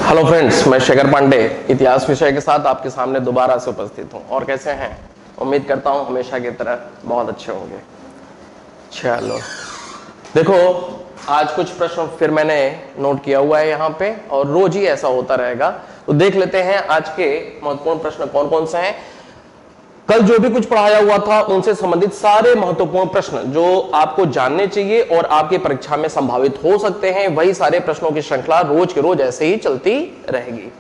Hello friends, मैं शेखर पांडे इतिहास विषय के साथ आपके सामने दोबारा से उपस्थित हूं। और कैसे हैं? उम्मीद करता हूं हमेशा की तरह बहुत अच्छे होंगे। चलो देखो, आज कुछ प्रश्न फिर मैंने नोट किया हुआ है यहाँ पे, और रोज ही ऐसा होता रहेगा। तो देख लेते हैं आज के महत्वपूर्ण प्रश्न कौन कौन से हैं। कल जो भी कुछ पढ़ाया हुआ था उनसे संबंधित सारे महत्वपूर्ण प्रश्न जो आपको जानने चाहिए और आपकी परीक्षा में संभावित हो सकते हैं, वही सारे प्रश्नों की श्रृंखला रोज के रोज ऐसे ही चलती रहेगी।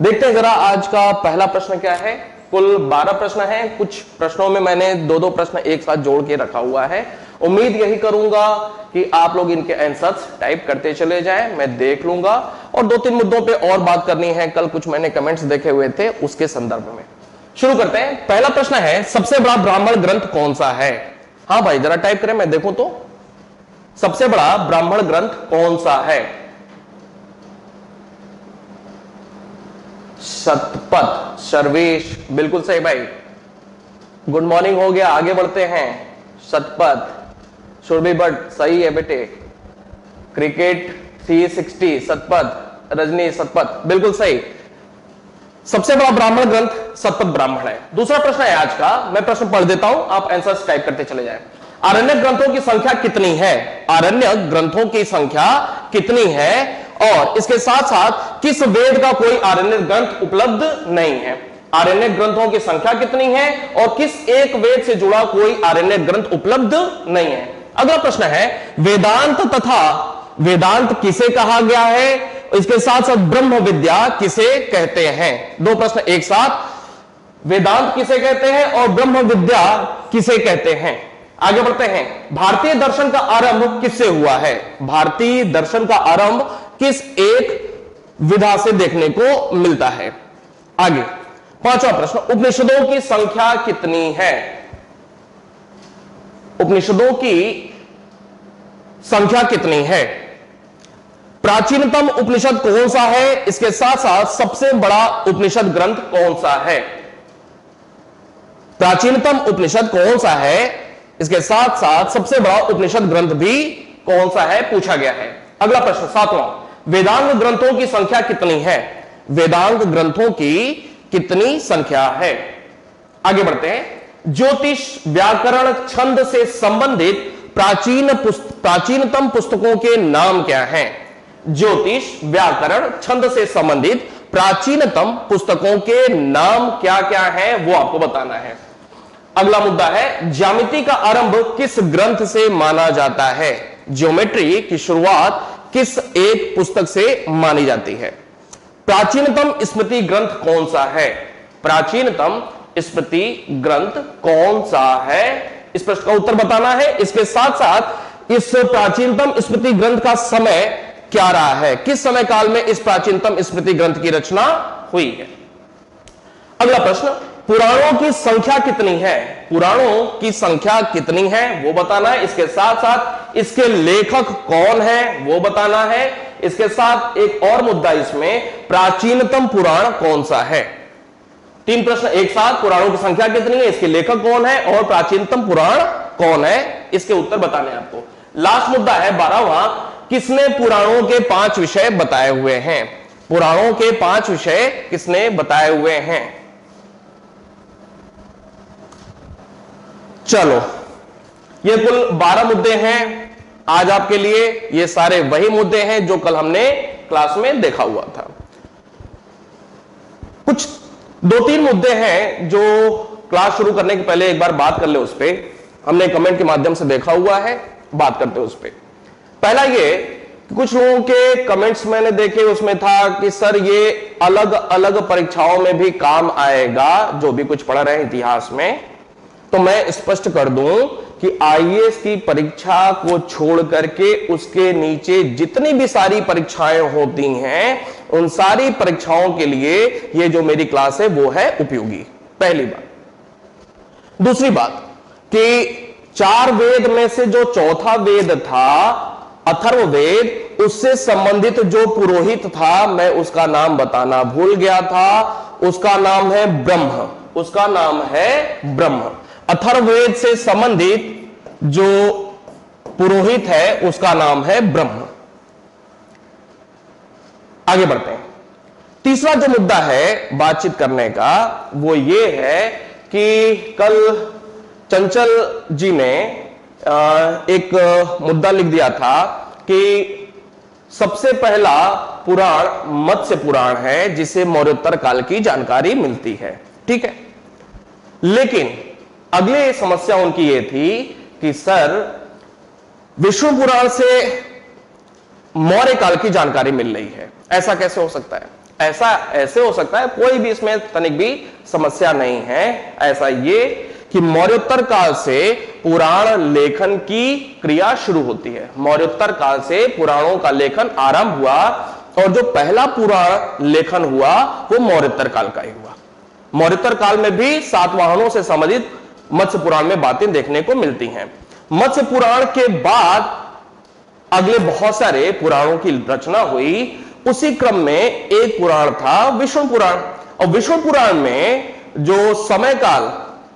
देखते हैं जरा आज का पहला प्रश्न क्या है। कुल 12 प्रश्न हैं। कुछ प्रश्नों में मैंने दो दो प्रश्न एक साथ जोड़ के रखा हुआ है। उम्मीद यही करूंगा कि आप लोग इनके आंसर्स टाइप करते चले जाएं, मैं देख लूंगा। और दो तीन मुद्दों पे और बात करनी है। कल कुछ मैंने कमेंट्स देखे हुए थे, उसके संदर्भ में शुरू करते हैं। पहला प्रश्न है, सबसे बड़ा ब्राह्मण ग्रंथ कौन सा है? हाँ भाई, जरा टाइप करें, मैं देखूं तो। सबसे बड़ा ब्राह्मण ग्रंथ कौन सा है? शतपथ। सर्वेश, बिल्कुल सही भाई, गुड मॉर्निंग हो गया। आगे बढ़ते हैं। शतपथ। सुरभि भट्ट, सही है बेटे। क्रिकेट 360, शतपथ। रजनी, शतपथ, बिल्कुल सही। सबसे बड़ा ब्राह्मण ग्रंथ शतपथ ब्राह्मण है। दूसरा प्रश्न है आज का, मैं प्रश्न पढ़ देता हूं, आप आंसर्स टाइप करते चले जाएं। आरण्यक ग्रंथों की संख्या कितनी है? आरण्यक ग्रंथों की संख्या कितनी है? और इसके साथ साथ किस वेद का कोई आरण्यक ग्रंथ उपलब्ध नहीं है? आरण्यक ग्रंथों की संख्या कितनी है और किस एक वेद से जुड़ा कोई आरण्यक ग्रंथ उपलब्ध नहीं है? अगला प्रश्न है, वेदांत तथा वेदांत किसे कहा गया है? इसके साथ साथ ब्रह्म विद्या किसे कहते हैं? दो प्रश्न एक साथ। वेदांत किसे कहते हैं और ब्रह्म विद्या किसे कहते हैं? आगे बढ़ते हैं। भारतीय दर्शन का आरंभ किससे हुआ है? भारतीय दर्शन का आरंभ किस एक विधा से देखने को मिलता है? आगे पांचवा प्रश्न, उपनिषदों की संख्या कितनी है? उपनिषदों की संख्या कितनी है? प्राचीनतम उपनिषद कौन सा है? इसके साथ साथ सबसे बड़ा उपनिषद ग्रंथ कौन सा है? प्राचीनतम उपनिषद कौन सा है? इसके साथ साथ सबसे बड़ा उपनिषद ग्रंथ भी कौन सा है, पूछा गया है। अगला प्रश्न सातवां, वेदांग ग्रंथों की संख्या कितनी है? वेदांग ग्रंथों की कितनी संख्या है? आगे बढ़ते हैं। ज्योतिष, व्याकरण, छंद से संबंधित प्राचीनतम पुस्तकों के नाम क्या हैं? ज्योतिष, व्याकरण, छंद से संबंधित प्राचीनतम पुस्तकों के नाम क्या क्या हैं, वो आपको बताना है। अगला मुद्दा है, ज्यामिति का आरंभ किस ग्रंथ से माना जाता है? ज्योमेट्री की शुरुआत किस एक पुस्तक से मानी जाती है? प्राचीनतम स्मृति ग्रंथ कौन सा है? प्राचीनतम स्मृति ग्रंथ कौन सा है? इस प्रश्न का उत्तर बताना है। इसके साथ साथ इस प्राचीनतम स्मृति ग्रंथ का समय क्या रहा है? किस समय काल में इस प्राचीनतम स्मृति ग्रंथ की रचना हुई है? अगला प्रश्न, पुराणों की संख्या कितनी है? पुराणों की संख्या कितनी है वो बताना है। इसके साथ साथ इसके लेखक कौन है वो बताना है। इसके साथ एक और मुद्दा इसमें, प्राचीनतम पुराण कौन सा है? तीन प्रश्न एक साथ, पुराणों की संख्या कितनी है, इसके लेखक कौन है और प्राचीनतम पुराण कौन है, इसके उत्तर बताने आपको। लास्ट मुद्दा है 12वां, किसने पुराणों के 5 विषय बताए हुए हैं? पुराणों के 5 विषय किसने बताए हुए हैं? चलो, ये कुल 12 मुद्दे हैं आज आपके लिए। ये सारे वही मुद्दे हैं जो कल हमने क्लास में देखा हुआ था। कुछ 2-3 मुद्दे हैं जो क्लास शुरू करने के पहले एक बार बात कर ले उस पे। हमने कमेंट के माध्यम से देखा हुआ है, बात करते हैं उस पे। पहला ये, कुछ लोगों के कमेंट्स मैंने देखे, उसमें था कि सर ये अलग अलग परीक्षाओं में भी काम आएगा, जो भी कुछ पढ़ रहे हैं इतिहास में। तो मैं स्पष्ट कर दूं कि आईएएस की परीक्षा को छोड़ करके उसके नीचे जितनी भी सारी परीक्षाएं होती हैं, उन सारी परीक्षाओं के लिए ये जो मेरी क्लास है वो है उपयोगी। पहली बात। दूसरी बात कि 4 वेद में से जो चौथा वेद था अथर्ववेद, उससे संबंधित जो पुरोहित था, मैं उसका नाम बताना भूल गया था। उसका नाम है ब्रह्म। उसका नाम है ब्रह्म। अथर्ववेद से संबंधित जो पुरोहित है उसका नाम है ब्रह्म। आगे बढ़ते हैं। तीसरा जो मुद्दा है बातचीत करने का वो ये है कि कल चंचल जी ने एक मुद्दा लिख दिया था कि सबसे पहला पुराण मत्स्य पुराण है जिसे मौर्योत्तर काल की जानकारी मिलती है। ठीक है, लेकिन अगले समस्या उनकी यह थी कि सर विष्णु पुराण से मौर्य काल की जानकारी मिल रही है, ऐसा कैसे हो सकता है? ऐसा ऐसे हो सकता है, कोई भी इसमें तनिक भी समस्या नहीं है। ऐसा ये कि मौर्योत्तर काल से पुराण लेखन की क्रिया शुरू होती है। मौर्योत्तर काल से पुराणों का लेखन आरंभ हुआ और जो पहला पुराण लेखन हुआ वो मौर्योत्तर काल का ही हुआ। मौर्योत्तर काल में भी सातवाहनों से संबंधित मत्स्य पुराण में बातें देखने को मिलती हैं। मत्स्य पुराण के बाद अगले बहुत सारे पुराणों की रचना हुई। उसी क्रम में एक पुराण था विष्णु पुराण, और विष्णु पुराण में जो समय काल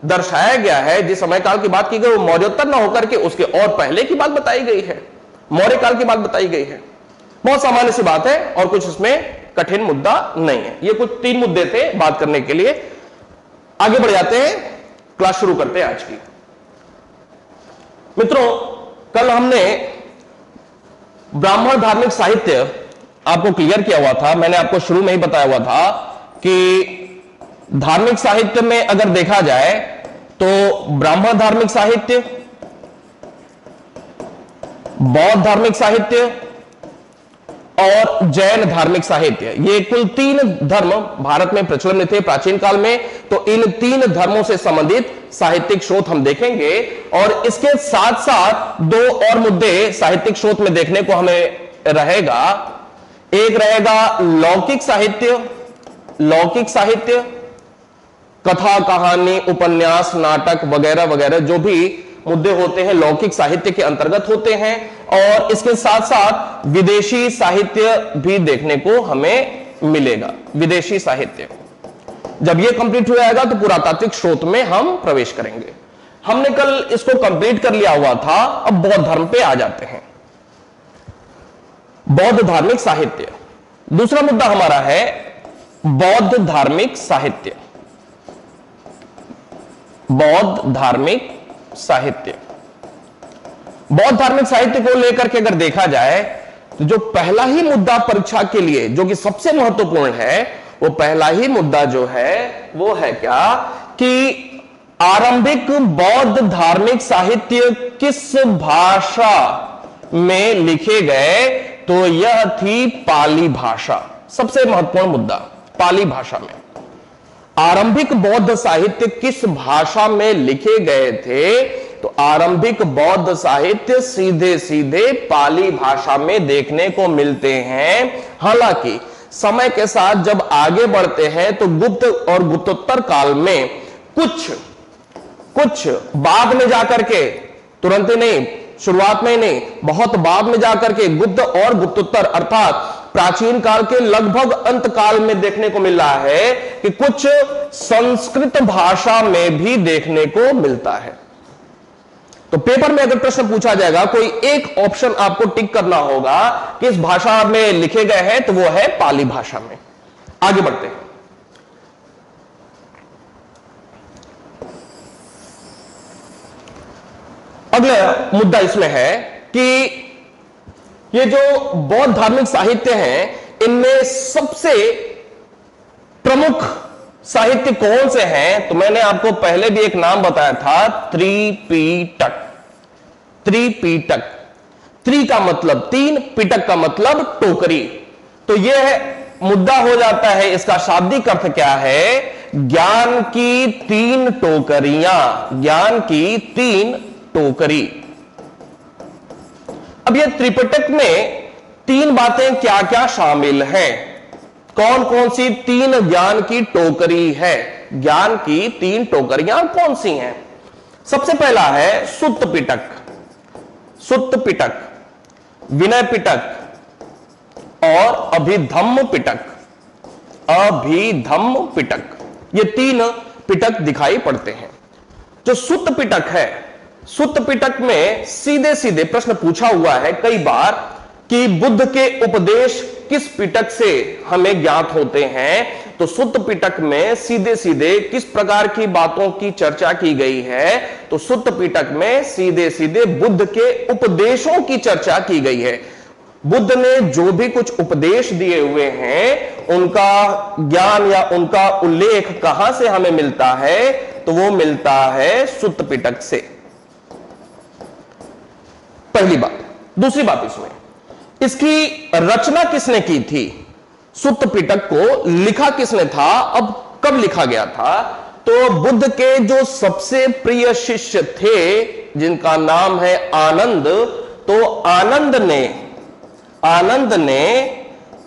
दर्शाया गया है, जिस समय काल की बात की गई, वो मौर्योत्तर न होकर के उसके और पहले की बात बताई गई है, मौर्य काल की बात बताई गई है। बहुत सामान्य सी बात है और कुछ इसमें कठिन मुद्दा नहीं है। ये कुछ 3 मुद्दे थे बात करने के लिए। आगे बढ़ जाते हैं, क्लास शुरू करते हैं आज की। मित्रों, कल हमने ब्राह्मण धार्मिक साहित्य आपको क्लियर किया हुआ था। मैंने आपको शुरू में ही बताया हुआ था कि धार्मिक साहित्य में अगर देखा जाए तो ब्राह्मण धार्मिक साहित्य, बौद्ध धार्मिक साहित्य और जैन धार्मिक साहित्य, ये कुल 3 धर्म भारत में प्रचलन में थे प्राचीन काल में। तो इन 3 धर्मों से संबंधित साहित्यिक स्रोत हम देखेंगे और इसके साथ साथ 2 और मुद्दे साहित्यिक स्रोत में देखने को हमें रहेगा। एक रहेगा लौकिक साहित्य, लौकिक साहित्य कथा, कहानी, उपन्यास, नाटक वगैरह वगैरह जो भी मुद्दे होते हैं लौकिक साहित्य के अंतर्गत होते हैं। और इसके साथ साथ विदेशी साहित्य भी देखने को हमें मिलेगा। विदेशी साहित्य जब यह कंप्लीट हो जाएगा तो पुरातात्विक स्रोत में हम प्रवेश करेंगे। हमने कल इसको कंप्लीट कर लिया हुआ था, अब बौद्ध धर्म पे आ जाते हैं। बौद्ध धार्मिक साहित्य, दूसरा मुद्दा हमारा है बौद्ध धार्मिक साहित्य। बौद्ध धार्मिक साहित्य, बौद्ध धार्मिक साहित्य को लेकर के अगर देखा जाए तो जो पहला ही मुद्दा परीक्षा के लिए जो कि सबसे महत्वपूर्ण है, वो पहला ही मुद्दा जो है वो है क्या कि आरंभिक बौद्ध धार्मिक साहित्य किस भाषा में लिखे गए, तो यह थी पाली भाषा। सबसे महत्वपूर्ण मुद्दा पाली भाषा में आरंभिक बौद्ध साहित्य किस भाषा में लिखे गए थे, तो आरंभिक बौद्ध साहित्य सीधे सीधे पाली भाषा में देखने को मिलते हैं। हालांकि समय के साथ जब आगे बढ़ते हैं तो गुप्त और गुप्तोत्तर काल में कुछ बाद में जाकर के, तुरंत ही नहीं, शुरुआत में नहीं, बहुत बाद में जाकर के गुप्त और गुप्तोत्तर अर्थात प्राचीन काल के लगभग अंत काल में देखने को मिल रहा है कि कुछ संस्कृत भाषा में भी देखने को मिलता है। तो पेपर में अगर प्रश्न पूछा जाएगा, कोई एक ऑप्शन आपको टिक करना होगा कि इस भाषा में लिखे गए हैं, तो वो है पाली भाषा में। आगे बढ़ते हैं। अगला मुद्दा इसमें है कि ये जो बौद्ध धार्मिक साहित्य हैं, इनमें सबसे प्रमुख साहित्य कौन से हैं, तो मैंने आपको पहले भी एक नाम बताया था, त्रिपिटक। त्रिपिटक, त्रि का मतलब 3, पिटक का मतलब टोकरी। तो यह मुद्दा हो जाता है, इसका शाब्दिक अर्थ क्या है, ज्ञान की 3 टोकरियां, ज्ञान की 3 टोकरी। अब ये त्रिपिटक में 3 बातें क्या क्या शामिल हैं, कौन कौन सी 3 ज्ञान की टोकरी है, ज्ञान की 3 टोकरियां कौन सी हैं? सबसे पहला है सुत्त पिटक, सुत्त पिटक, विनय पिटक और अभिधम्म पिटक। अभिधम्म पिटक, ये 3 पिटक दिखाई पड़ते हैं। जो सुत्त पिटक है, सुत्त पिटक में सीधे सीधे प्रश्न पूछा हुआ है कई बार कि बुद्ध के उपदेश किस पिटक से हमें ज्ञात होते हैं? तो सुत्त पिटक में सीधे सीधे किस प्रकार की बातों की चर्चा की गई है? तो सुत्त पिटक में सीधे सीधे बुद्ध के उपदेशों की चर्चा की गई है। बुद्ध ने जो भी कुछ उपदेश दिए हुए हैं, उनका ज्ञान या उनका उल्लेख कहां से हमें मिलता है? तो वो मिलता है सुत्त पिटक से। पहली बात। दूसरी बात, इसमें इसकी रचना किसने की थी? सुत्त पिटक को लिखा किसने था? अब कब लिखा गया था? तो बुद्ध के जो सबसे प्रिय शिष्य थे, जिनका नाम है आनंद, तो आनंद ने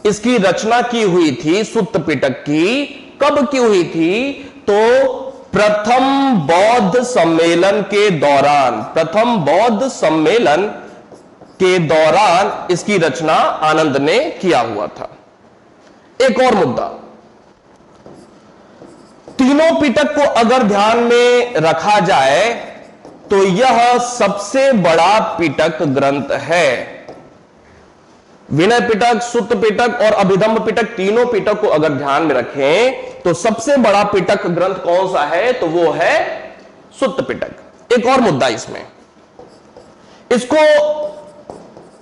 इसकी रचना की हुई थी सुत्त पिटक की। कब की हुई थी? तो प्रथम बौद्ध सम्मेलन के दौरान, प्रथम बौद्ध सम्मेलन के दौरान इसकी रचना आनंद ने किया हुआ था। एक और मुद्दा, तीनों पिटक को अगर ध्यान में रखा जाए तो यह सबसे बड़ा पिटक ग्रंथ है। विनय पिटक, सुत्त पिटक और अभिधम्म पिटक, तीनों पिटक को अगर ध्यान में रखें तो सबसे बड़ा पिटक ग्रंथ कौन सा है? तो वो है सुत्त पिटक। एक और मुद्दा इसमें, इसको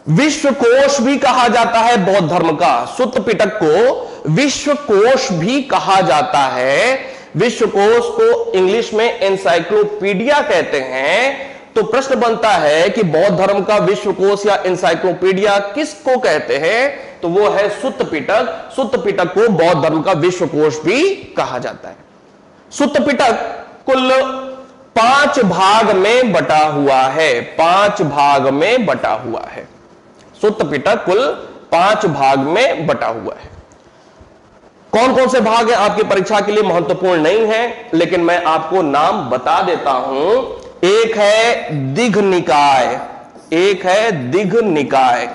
विश्वकोश भी कहा जाता है बौद्ध धर्म का। सुत्त पिटक को विश्वकोश भी कहा जाता है। विश्वकोश को इंग्लिश में एनसाइक्लोपीडिया कहते हैं। तो प्रश्न बनता है कि बौद्ध धर्म का विश्वकोश या एनसाइक्लोपीडिया किसको कहते हैं? तो वो है सुत्त पिटक। सुत्त पिटक को बौद्ध धर्म का विश्वकोश भी कहा जाता है। सुत्त पिटक कुल 5 भाग में बटा हुआ है। 5 भाग में बटा हुआ है। सुत्त पिटक कुल 5 भाग में बटा हुआ है। कौन कौन से भाग हैं आपकी परीक्षा के लिए महत्वपूर्ण नहीं है, लेकिन मैं आपको नाम बता देता हूं। एक है दिघ निकाय, एक है दिघ निकाय।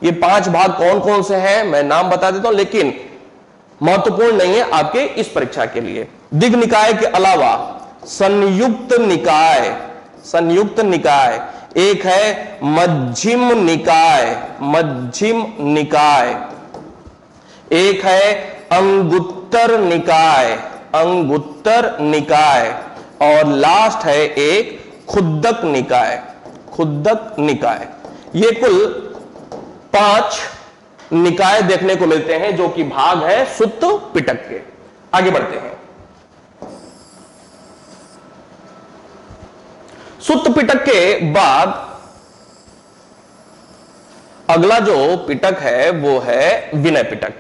ये 5 भाग कौन कौन से हैं मैं नाम बता देता हूं, लेकिन महत्वपूर्ण नहीं है आपके इस परीक्षा के लिए। दिघ निकाय के अलावा संयुक्त निकाय, संयुक्त निकाय, एक है मध्यम निकाय, मध्यम निकाय, एक है अंगुत्तर निकाय, अंगुत्तर निकाय, और लास्ट है एक खुद्दक निकाय, खुद्दक निकाय। ये कुल 5 निकाय देखने को मिलते हैं जो कि भाग है सुत्त पिटक के। आगे बढ़ते हैं। सुत्त पिटक के बाद अगला जो पिटक है वो है विनय पिटक।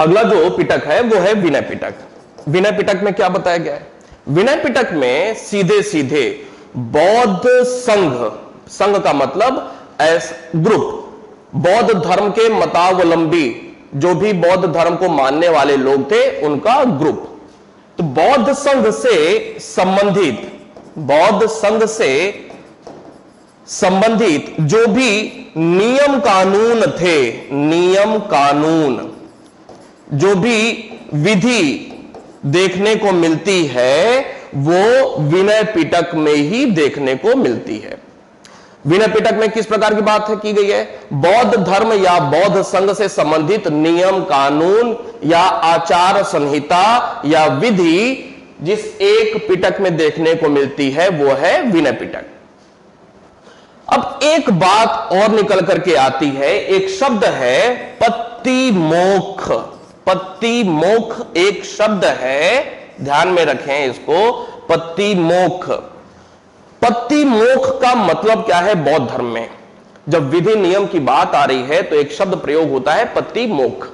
अगला जो पिटक है वो है विनय पिटक। विनय पिटक में क्या बताया गया है? विनय पिटक में सीधे सीधे बौद्ध संघ, संघ का मतलब ग्रुप, बौद्ध धर्म के मतावलंबी जो भी बौद्ध धर्म को मानने वाले लोग थे उनका ग्रुप, तो बौद्ध संघ से संबंधित, बौद्ध संघ से संबंधित जो भी नियम कानून थे, नियम कानून, जो भी विधि देखने को मिलती है वो विनय पिटक में ही देखने को मिलती है। विनय पिटक में किस प्रकार की बात है की गई है? बौद्ध धर्म या बौद्ध संघ से संबंधित नियम कानून या आचार संहिता या विधि जिस एक पिटक में देखने को मिलती है वो है विनय पिटक। अब एक बात और निकल करके आती है, एक शब्द है पत्तिमोक्ष। पत्तिमोक्ष एक शब्द है, ध्यान में रखें इसको, पत्तिमोक्ष। पत्तिमोक्ष का मतलब क्या है बौद्ध धर्म में? जब विधि नियम की बात आ रही है तो एक शब्द प्रयोग होता है पत्तिमोक्ष।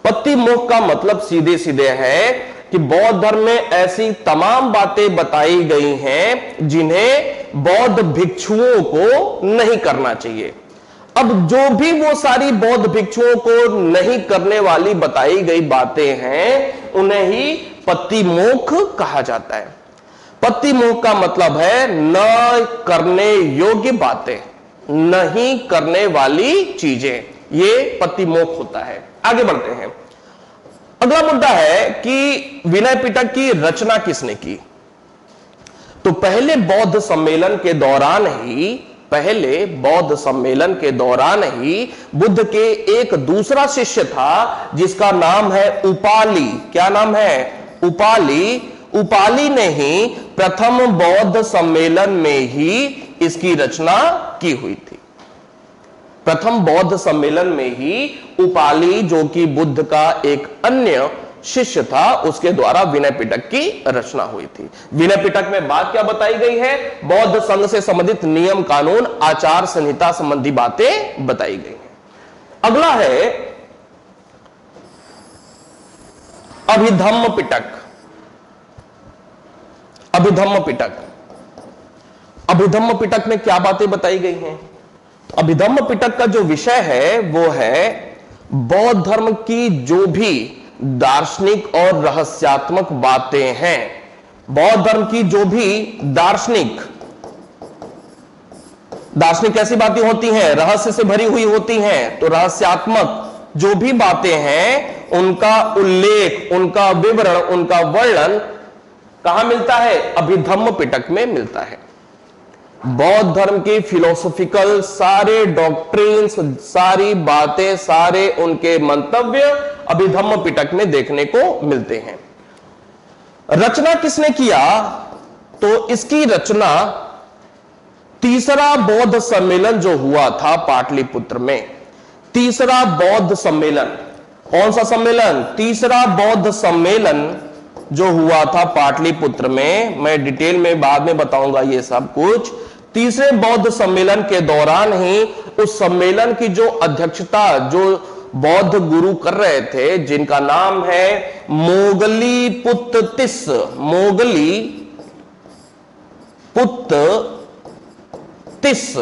पत्तिमोक्ष का मतलब सीधे सीधे है कि बौद्ध धर्म में ऐसी तमाम बातें बताई गई हैं जिन्हें बौद्ध भिक्षुओं को नहीं करना चाहिए। अब जो भी वो सारी बौद्ध भिक्षुओं को नहीं करने वाली बताई गई बातें हैं उन्हें ही पत्तिमोक्ष कहा जाता है। पत्तिमोक्ष का मतलब है न करने योग्य बातें, नहीं करने वाली चीजें, ये पत्तिमोक्ष होता है। आगे बढ़ते हैं। अगला मुद्दा है कि विनय पिटक की रचना किसने की? तो पहले बौद्ध सम्मेलन के दौरान ही पहले बौद्ध सम्मेलन के दौरान ही बुद्ध के एक दूसरा शिष्य था जिसका नाम है उपाली। क्या नाम है? उपाली। उपाली ने ही प्रथम बौद्ध सम्मेलन में ही इसकी रचना की हुई थी। प्रथम बौद्ध सम्मेलन में ही उपाली, जो कि बुद्ध का एक अन्य शिष्य था, उसके द्वारा विनय पिटक की रचना हुई थी। विनय पिटक में बात क्या बताई गई है? बौद्ध संघ से संबंधित नियम कानून, आचार संहिता संबंधी बातें बताई गई हैं। अगला है अभिधम्म पिटक। अभिधम्म पिटक। अभिधम्म पिटक में क्या बातें बताई गई हैं? अभिधम्म पिटक का जो विषय है वो है बौद्ध धर्म की जो भी दार्शनिक और रहस्यात्मक बातें हैं, बौद्ध धर्म की जो भी दार्शनिक कैसी बातें होती हैं? रहस्य से भरी हुई होती हैं। तो रहस्यात्मक जो भी बातें हैं उनका उल्लेख, उनका विवरण, उनका वर्णन कहां मिलता है? अभिधम्म पिटक में मिलता है। बौद्ध धर्म की फिलोसॉफिकल सारे डॉक्ट्रिन्स, सारी बातें, सारे उनके मंतव्य अभिधम्म पिटक में देखने को मिलते हैं। रचना किसने किया? तो इसकी रचना तीसरा बौद्ध सम्मेलन जो हुआ था पाटलिपुत्र में, तीसरा बौद्ध सम्मेलन। कौन सा सम्मेलन? तीसरा बौद्ध सम्मेलन जो हुआ था पाटलिपुत्र में। मैं डिटेल में बाद में बताऊंगा ये सब कुछ। तीसरे बौद्ध सम्मेलन के दौरान ही उस सम्मेलन की जो अध्यक्षता जो बौद्ध गुरु कर रहे थे, जिनका नाम है मोगली पुत्त तिस। मोगली पुत्त तिस।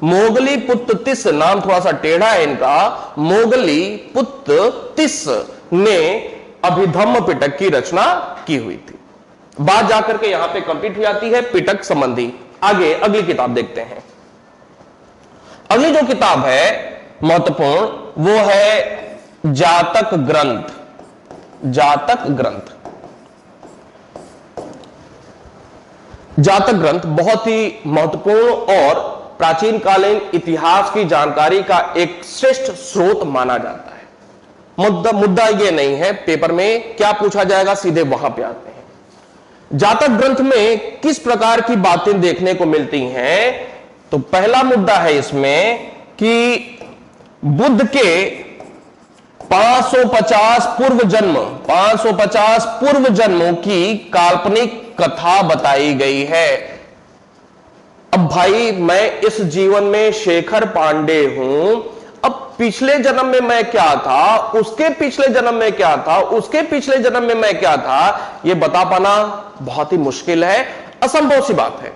मोगली पुत्त तिस नाम थोड़ा सा टेढ़ा है इनका। मोगली पुत्त तिस ने अभिधम्म पिटक की रचना की हुई थी। बात जाकर के यहां पे कंप्लीट हो जाती है पिटक संबंधी। आगे अगली किताब देखते हैं। अगली जो किताब है महत्वपूर्ण, वो है जातक ग्रंथ। जातक ग्रंथ। जातक ग्रंथ बहुत ही महत्वपूर्ण और प्राचीन कालीन इतिहास की जानकारी का एक श्रेष्ठ स्रोत माना जाता है। मुद्दा ये नहीं है पेपर में क्या पूछा जाएगा, सीधे वहां पे आते हैं। जातक ग्रंथ में किस प्रकार की बातें देखने को मिलती हैं? तो पहला मुद्दा है इसमें कि बुद्ध के 550 पूर्व जन्मों की काल्पनिक कथा बताई गई है। अब भाई मैं इस जीवन में शेखर पांडे हूं, अब पिछले जन्म में मैं क्या था, उसके पिछले जन्म में क्या था, उसके पिछले जन्म में मैं क्या था, यह बता पाना बहुत ही मुश्किल है, असंभव सी बात है।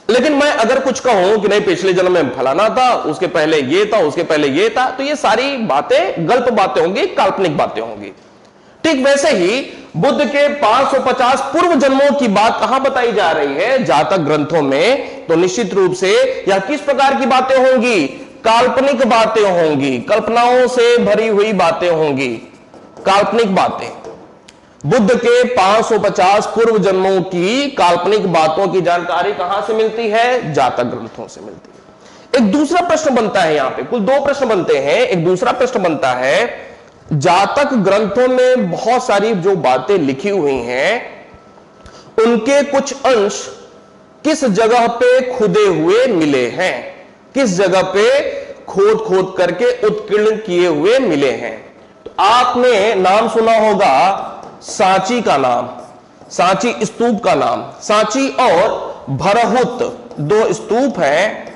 लेकिन मैं अगर कुछ कहूं कि नहीं पिछले जन्म में फलाना था, उसके पहले ये था, उसके पहले ये था, तो ये सारी बातें गल्प बातें होंगी, काल्पनिक बातें होंगी। ठीक वैसे ही बुद्ध के 550 पूर्व जन्मों की बात कहां बताई जा रही है? जातक ग्रंथों में। तो निश्चित रूप से यह किस प्रकार की बातें होंगी? काल्पनिक बातें होंगी, कल्पनाओं से भरी हुई बातें होंगी, काल्पनिक बातें। बुद्ध के 550 पूर्व जन्मों की काल्पनिक बातों की जानकारी कहां से मिलती है? जातक ग्रंथों से मिलती है। एक दूसरा प्रश्न बनता है, यहां पे कुल दो प्रश्न बनते हैं। एक दूसरा प्रश्न बनता है, जातक ग्रंथों में बहुत सारी जो बातें लिखी हुई हैं उनके कुछ अंश किस जगह पे खुदे हुए मिले हैं? किस जगह पे खोद खोद करके उत्कीर्ण किए हुए मिले हैं? तो आपने नाम सुना होगा सांची का नाम, सांची स्तूप का नाम। सांची और भरहुत दो स्तूप हैं।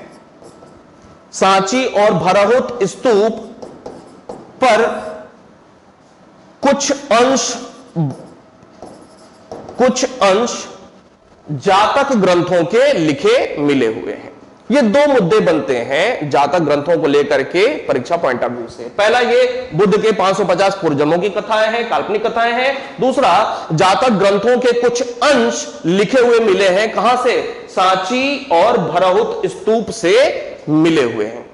सांची और भरहुत स्तूप पर कुछ अंश जातक ग्रंथों के लिखे मिले हुए हैं। ये दो मुद्दे बनते हैं जातक ग्रंथों को लेकर के परीक्षा पॉइंट ऑफ व्यू से। पहला, ये बुद्ध के 550 पूर्व जन्मों की कथाएं हैं, काल्पनिक कथाएं हैं। दूसरा, जातक ग्रंथों के कुछ अंश लिखे हुए मिले हैं। कहां से? सांची और भरहुत स्तूप से मिले हुए हैं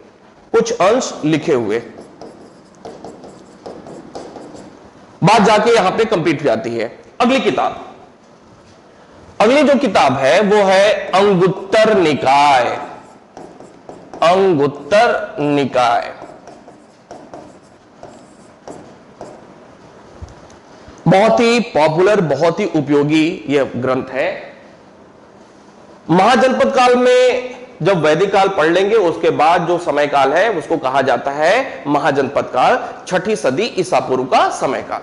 कुछ अंश लिखे हुए। बात जाके यहां पे कंप्लीट हो जाती है। अगली किताब, अगली जो किताब है वो है अंगुत्तर निकाय। अंगुत्तर निकाय। बहुत ही पॉपुलर, बहुत ही उपयोगी यह ग्रंथ है। महाजनपद काल में जब वैदिक काल पढ़ लेंगे, उसके बाद जो समय काल है उसको कहा जाता है महाजनपद काल, 6ठी सदी ईसा पूर्व का समय काल।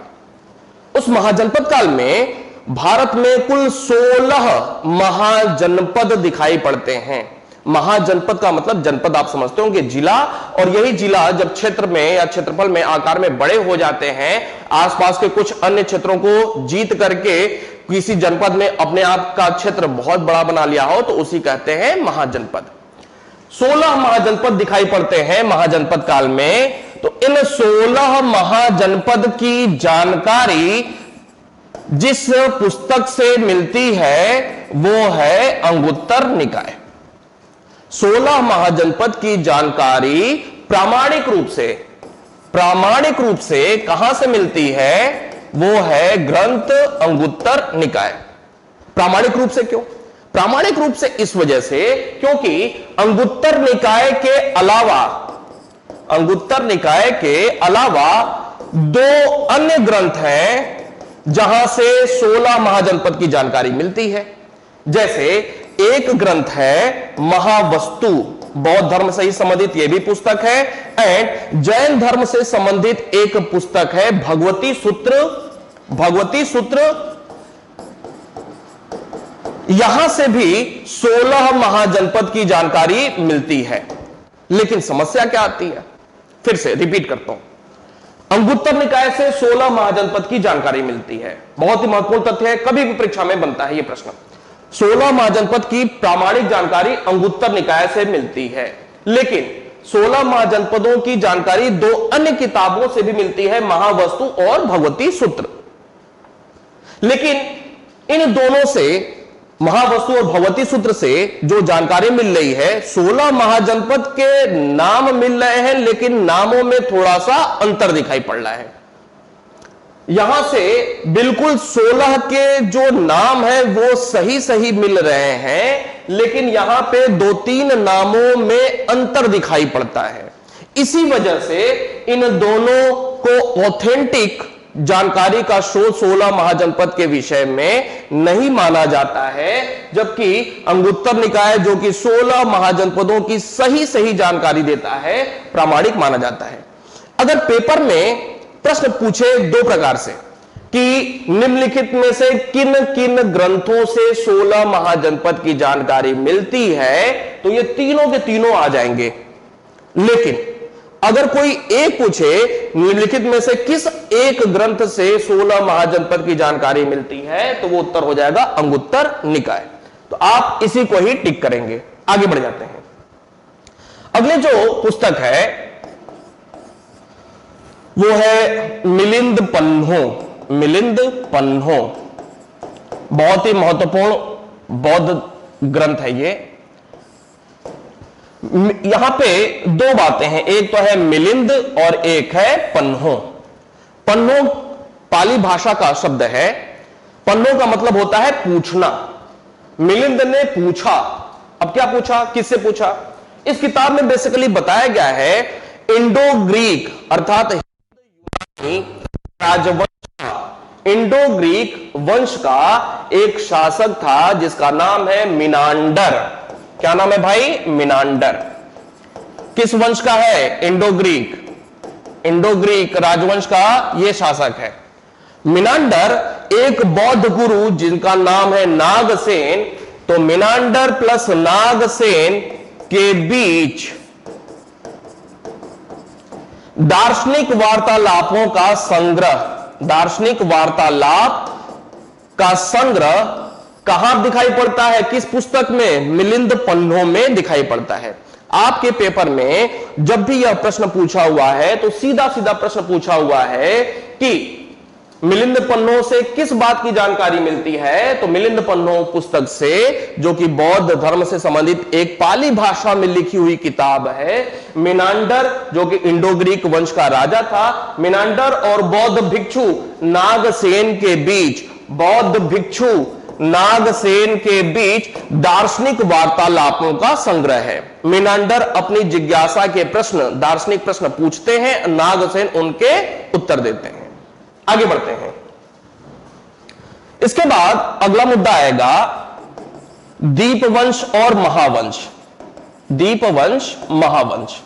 उस महाजनपद काल में भारत में कुल 16 महाजनपद दिखाई पड़ते हैं। महाजनपद का मतलब जनपद आप समझते होंगे जिला, और यही जिला जब क्षेत्र में या क्षेत्रफल में आकार में बड़े हो जाते हैं, आसपास के कुछ अन्य क्षेत्रों को जीत करके किसी जनपद में अपने आप का क्षेत्र बहुत बड़ा बना लिया हो, तो उसी कहते हैं महाजनपद। 16 महाजनपद दिखाई पड़ते हैं महाजनपद काल में। तो इन 16 महाजनपद की जानकारी जिस पुस्तक से मिलती है वो है अंगुत्तर निकाय। 16 महाजनपद की जानकारी प्रामाणिक रूप से कहां से मिलती है? वो है ग्रंथ अंगुत्तर निकाय। प्रामाणिक रूप से क्यों? प्रामाणिक रूप से इस वजह से क्योंकि अंगुत्तर निकाय के अलावा 2 अन्य ग्रंथ हैं जहां से 16 महाजनपद की जानकारी मिलती है। जैसे एक ग्रंथ है महावस्तु, बौद्ध धर्म से ही संबंधित यह भी पुस्तक है, एंड जैन धर्म से संबंधित एक पुस्तक है भगवती सूत्र। यहां से भी 16 महाजनपद की जानकारी मिलती है। लेकिन समस्या क्या आती है? फिर से रिपीट करता हूं, अंगुत्तर निकाय से 16 महाजनपद की जानकारी मिलती है। बहुत ही महत्वपूर्ण तथ्य है, कभी भी परीक्षा में बनता है यह प्रश्न। 16 महाजनपद की प्रामाणिक जानकारी अंगुत्तर निकाय से मिलती है, लेकिन 16 महाजनपदों की जानकारी 2 अन्य किताबों से भी मिलती है, महावस्तु और भगवती सूत्र। लेकिन इन दोनों से, महावस्तु और भगवती सूत्र से जो जानकारी मिल रही है, 16 महाजनपद के नाम मिल रहे हैं, लेकिन नामों में थोड़ा सा अंतर दिखाई पड़ रहा है। यहां से बिल्कुल 16 के जो नाम है वो सही मिल रहे हैं, लेकिन यहां पे 2-3 नामों में अंतर दिखाई पड़ता है। इसी वजह से इन दोनों को ऑथेंटिक जानकारी का स्रोत 16 महाजनपद के विषय में नहीं माना जाता है, जबकि अंगुत्तर निकाय जो कि 16 महाजनपदों की सही जानकारी देता है, प्रामाणिक माना जाता है। अगर पेपर में प्रश्न पूछे 2 प्रकार से कि निम्नलिखित में से किन किन ग्रंथों से 16 महाजनपद की जानकारी मिलती है, तो ये तीनों के तीनों आ जाएंगे। लेकिन अगर कोई एक पूछे निम्नलिखित में से किस एक ग्रंथ से 16 महाजनपद की जानकारी मिलती है, तो वो उत्तर हो जाएगा अंगुत्तर निकाय। तो आप इसी को ही टिक करेंगे। आगे बढ़ जाते हैं। अगले जो पुस्तक है वो है मिलिंद पन्हो। बहुत ही महत्वपूर्ण बौद्ध ग्रंथ है ये। यहां पे 2 बातें हैं, एक तो है मिलिंद और एक है पन्हो। पन्हो पाली भाषा का शब्द है। पन्हो का मतलब होता है पूछना। मिलिंद ने पूछा। अब क्या पूछा, किससे पूछा? इस किताब में बेसिकली बताया गया है इंडो ग्रीक अर्थात राजवंश, इंडो ग्रीक वंश का एक शासक था जिसका नाम है मिनांडर। क्या नाम है भाई? मिनांडर। किस वंश का है? इंडो ग्रीक राजवंश का यह शासक है। मिनांडर एक बौद्ध गुरु जिनका नाम है नागसेन। तो मिनांडर प्लस नागसेन के बीच दार्शनिक वार्तालापों का संग्रह, दार्शनिक वार्तालाप का संग्रह कहां दिखाई पड़ता है? किस पुस्तक में? मिलिंद पन्हो में दिखाई पड़ता है। आपके पेपर में जब भी यह प्रश्न पूछा हुआ है तो सीधा प्रश्न पूछा हुआ है कि मिलिंद पन्हो से किस बात की जानकारी मिलती है? तो मिलिंद पन्हो पुस्तक से, जो कि बौद्ध धर्म से संबंधित एक पाली भाषा में लिखी हुई किताब है। मिनांडर जो कि इंडो ग्रीक वंश का राजा था, मिनांडर और बौद्ध भिक्षु नागसेन के बीच बौद्ध भिक्षु नागसेन के बीच दार्शनिक वार्तालापों का संग्रह है। मिनांडर अपनी जिज्ञासा के प्रश्न, दार्शनिक प्रश्न पूछते हैं, नागसेन उनके उत्तर देते हैं। आगे बढ़ते हैं। इसके बाद अगला मुद्दा आएगा दीपवंश और महावंश। दीपवंश, महावंश,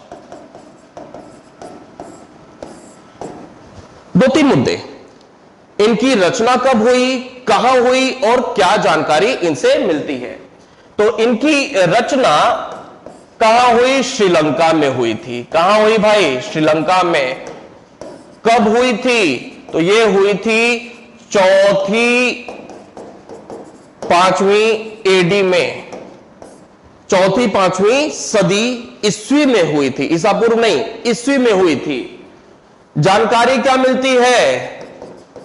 दो तीन मुद्दे। इनकी रचना कब हुई, कहां हुई और क्या जानकारी इनसे मिलती है। तो इनकी रचना कहां हुई, श्रीलंका में हुई थी। कहां हुई भाई, श्रीलंका में। कब हुई थी, तो ये हुई थी चौथी पांचवीं एडी में, चौथी पांचवीं सदी ईस्वी में हुई थी। ईसा पूर्व नहीं, ईस्वी में हुई थी। जानकारी क्या मिलती है,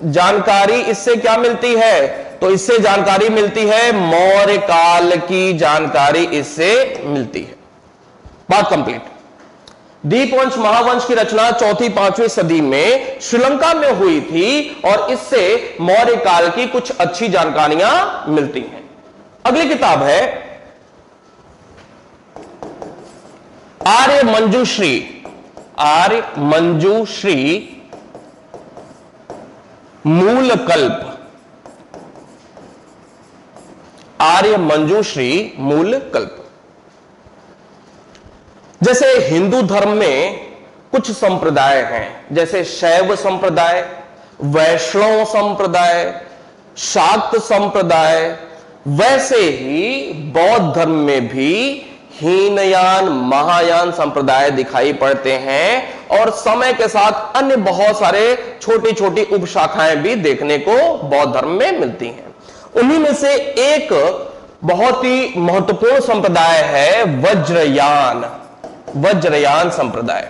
जानकारी इससे क्या मिलती है, तो इससे जानकारी मिलती है मौर्य काल की जानकारी इससे मिलती है। बात कंप्लीट। दीपवंश महावंश की रचना चौथी पांचवीं सदी में श्रीलंका में हुई थी और इससे मौर्य काल की कुछ अच्छी जानकारियां मिलती हैं। अगली किताब है आर्य मंजूश्री। आर्य मंजूश्री मूल कल्प। आर्य मंजूश्री मूल कल्प। जैसे हिंदू धर्म में कुछ संप्रदाय हैं, जैसे शैव संप्रदाय, वैष्णव संप्रदाय, शाक्त संप्रदाय, वैसे ही बौद्ध धर्म में भी हीनयान, महायान संप्रदाय दिखाई पड़ते हैं और समय के साथ अन्य बहुत सारे छोटी छोटी उपशाखाएं भी देखने को बौद्ध धर्म में मिलती हैं। उन्हीं में से एक बहुत ही महत्वपूर्ण संप्रदाय है वज्रयान। वज्रयान संप्रदाय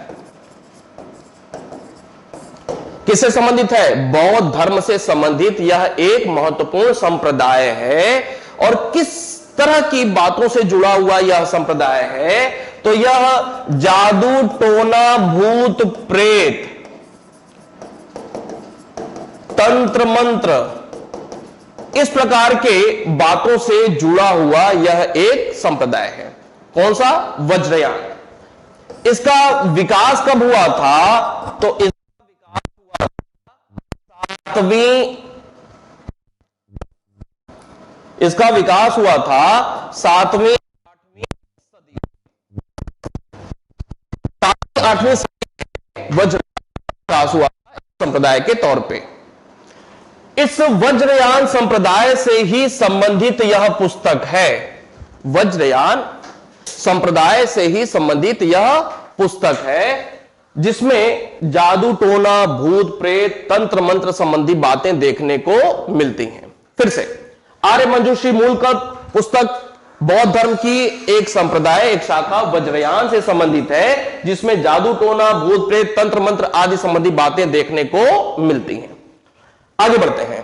किससे संबंधित है, बौद्ध धर्म से संबंधित यह एक महत्वपूर्ण संप्रदाय है। और किस तरह की बातों से जुड़ा हुआ यह संप्रदाय है, तो यह जादू टोना भूत प्रेत तंत्र मंत्र इस प्रकार के बातों से जुड़ा हुआ यह एक संप्रदाय है। कौन सा, वज्रयान। इसका विकास कब हुआ था, तो इसका विकास हुआ इसका विकास हुआ था 7वीं 8वीं सदी वज्र विकास हुआ संप्रदाय के तौर पे। इस वज्रयान संप्रदाय से ही संबंधित यह पुस्तक है। वज्रयान संप्रदाय से ही संबंधित यह पुस्तक है जिसमें जादू टोना भूत प्रेत तंत्र मंत्र संबंधी बातें देखने को मिलती हैं। फिर से आर्य मंजूश्री मूल का पुस्तक बौद्ध धर्म की एक संप्रदाय, एक शाखा वज्रयान से संबंधित है जिसमें जादू टोना भूत प्रेत तंत्र मंत्र आदि संबंधी बातें देखने को मिलती हैं। आगे बढ़ते हैं।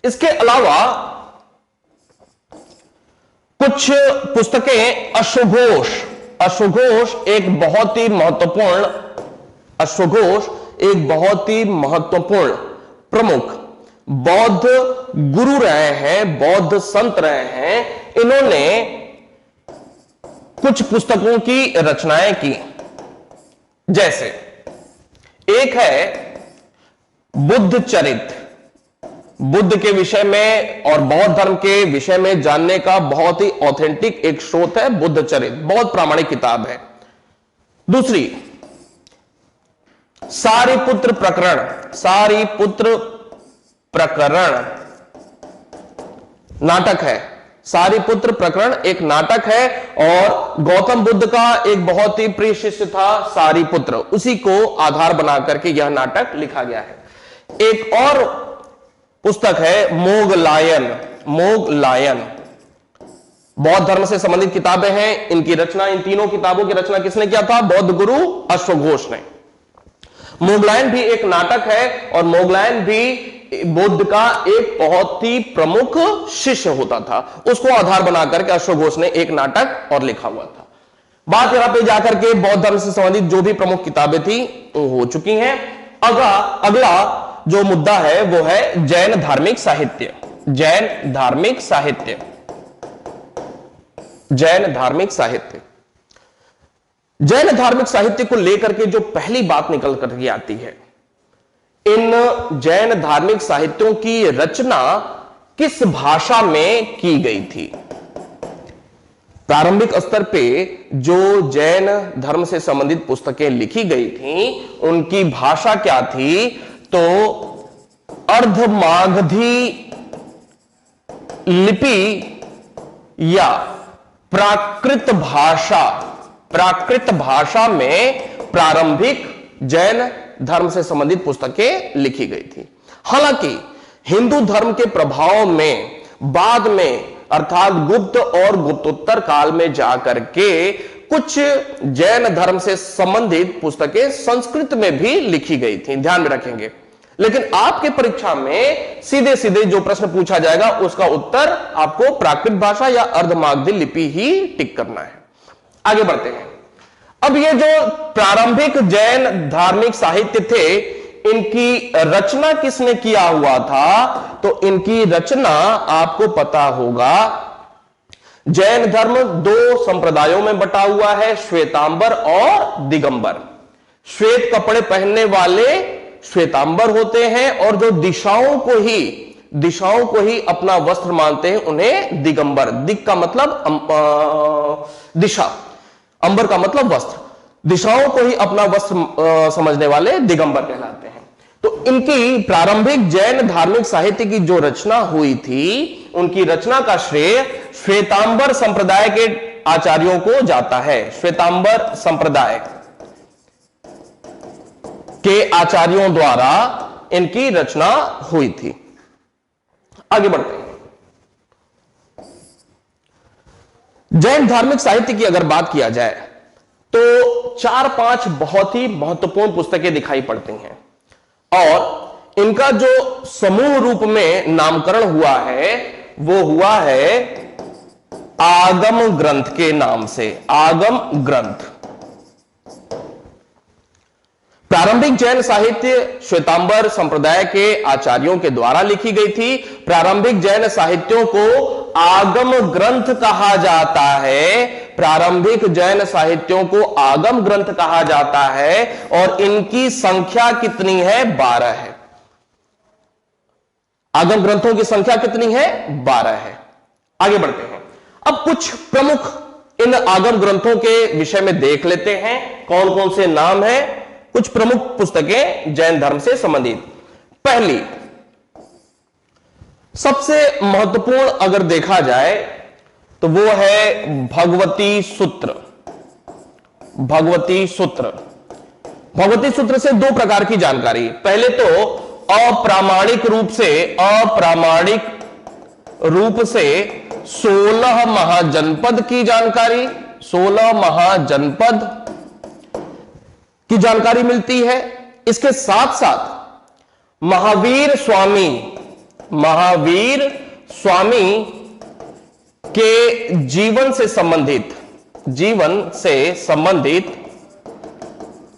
इसके अलावा कुछ पुस्तकें अश्वघोष। अश्वघोष एक बहुत ही महत्वपूर्ण, अश्वघोष एक बहुत ही महत्वपूर्ण प्रमुख बौद्ध गुरु रहे हैं, बौद्ध संत रहे हैं। इन्होंने कुछ पुस्तकों की रचनाएं की। जैसे एक है बुद्ध चरित, बुद्ध के विषय में और बौद्ध धर्म के विषय में जानने का बहुत ही ऑथेंटिक एक स्रोत है बुद्ध चरित, बहुत प्रामाणिक किताब है। दूसरी सारिपुत्र प्रकरण। सारिपुत्र प्रकरण नाटक है। सारिपुत्र प्रकरण एक नाटक है और गौतम बुद्ध का एक बहुत ही प्रिय शिष्य था सारिपुत्र, उसी को आधार बना करके यह नाटक लिखा गया है। एक और पुस्तक है मोगलायन। मोगलायन बौद्ध धर्म से संबंधित किताबें हैं। इनकी रचना, इन तीनों किताबों की रचना किसने किया था, बौद्ध गुरु अश्वघोष ने। मोगलायन भी एक नाटक है और मोगलायन भी बुद्ध का एक बहुत ही प्रमुख शिष्य होता था, उसको आधार बनाकर के अश्वघोष ने एक नाटक और लिखा हुआ था। बात यहां पे जाकर के बौद्ध धर्म से संबंधित जो भी प्रमुख किताबें थी वो हो चुकी हैं। अगला जो मुद्दा है वो है जैन धार्मिक साहित्य। जैन धार्मिक साहित्य। जैन धार्मिक साहित्य। जैन धार्मिक साहित्य को लेकर के जो पहली बात निकल करके आती है, इन जैन धार्मिक साहित्यों की रचना किस भाषा में की गई थी? प्रारंभिक स्तर पे जो जैन धर्म से संबंधित पुस्तकें लिखी गई थी, उनकी भाषा क्या थी? तो अर्धमागधी लिपि या प्राकृत भाषा, प्राकृत भाषा में प्रारंभिक जैन धर्म से संबंधित पुस्तकें लिखी गई थी। हालांकि हिंदू धर्म के प्रभाव में बाद में अर्थात गुप्त और गुप्तोत्तर काल में जाकर के कुछ जैन धर्म से संबंधित पुस्तकें संस्कृत में भी लिखी गई थी, ध्यान में रखेंगे। लेकिन आपके परीक्षा में सीधे सीधे जो प्रश्न पूछा जाएगा उसका उत्तर आपको प्राकृत भाषा या अर्धमागधी लिपि ही टिक करना है। आगे बढ़ते हैं। अब ये जो प्रारंभिक जैन धार्मिक साहित्य थे, इनकी रचना किसने किया हुआ था? तो इनकी रचना आपको पता होगा, जैन धर्म दो संप्रदायों में बटा हुआ है, श्वेतांबर और दिगंबर। श्वेत कपड़े पहनने वाले श्वेतांबर होते हैं और जो दिशाओं को ही अपना वस्त्र मानते हैं उन्हें दिगंबर। दिग का मतलब दिशा, अंबर का मतलब वस्त्र, दिशाओं को ही अपना वस्त्र समझने वाले दिगंबर कहलाते हैं। तो इनकी प्रारंभिक जैन धार्मिक साहित्य की जो रचना हुई थी, उनकी रचना का श्रेय श्वेतांबर संप्रदाय के आचार्यों को जाता है। श्वेतांबर संप्रदाय के आचार्यों द्वारा इनकी रचना हुई थी। आगे बढ़ते हैं। जैन धार्मिक साहित्य की अगर बात किया जाए तो 4-5 बहुत ही महत्वपूर्ण पुस्तकें दिखाई पड़ती हैं और इनका जो समूह रूप में नामकरण हुआ है वो हुआ है आगम ग्रंथ के नाम से। आगम ग्रंथ। प्रारंभिक जैन साहित्य श्वेतांबर संप्रदाय के आचार्यों के द्वारा लिखी गई थी। प्रारंभिक जैन साहित्यों को आगम ग्रंथ कहा जाता है। प्रारंभिक जैन साहित्यों को आगम ग्रंथ कहा जाता है और इनकी संख्या कितनी है? 12 है। आगम ग्रंथों की संख्या कितनी है? 12 है। आगे बढ़ते हैं। अब कुछ प्रमुख इन आगम ग्रंथों के विषय में देख लेते हैं, कौन कौन से नाम हैं। कुछ प्रमुख पुस्तकें जैन धर्म से संबंधित। पहली सबसे महत्वपूर्ण अगर देखा जाए तो वो है भगवती सूत्र। भगवती सूत्र। भगवती सूत्र से दो प्रकार की जानकारी। पहले तो अप्रामाणिक रूप से 16 महाजनपद की जानकारी, 16 महाजनपद की जानकारी मिलती है। इसके साथ साथ महावीर स्वामी के जीवन से संबंधित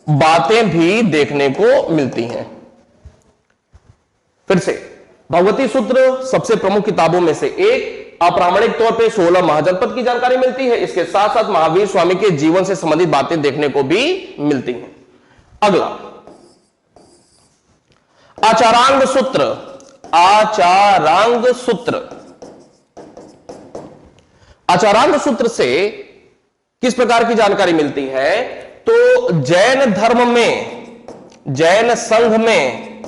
बातें भी देखने को मिलती हैं। फिर से भगवती सूत्र सबसे प्रमुख किताबों में से एक। अप्रामाणिक तौर पे 16 महाजनपद की जानकारी मिलती है। इसके साथ साथ महावीर स्वामी के जीवन से संबंधित बातें देखने को भी मिलती हैं। अगला आचारांग सूत्र। आचारांग सूत्र। आचारांग सूत्र से किस प्रकार की जानकारी मिलती है? तो जैन धर्म में, जैन संघ में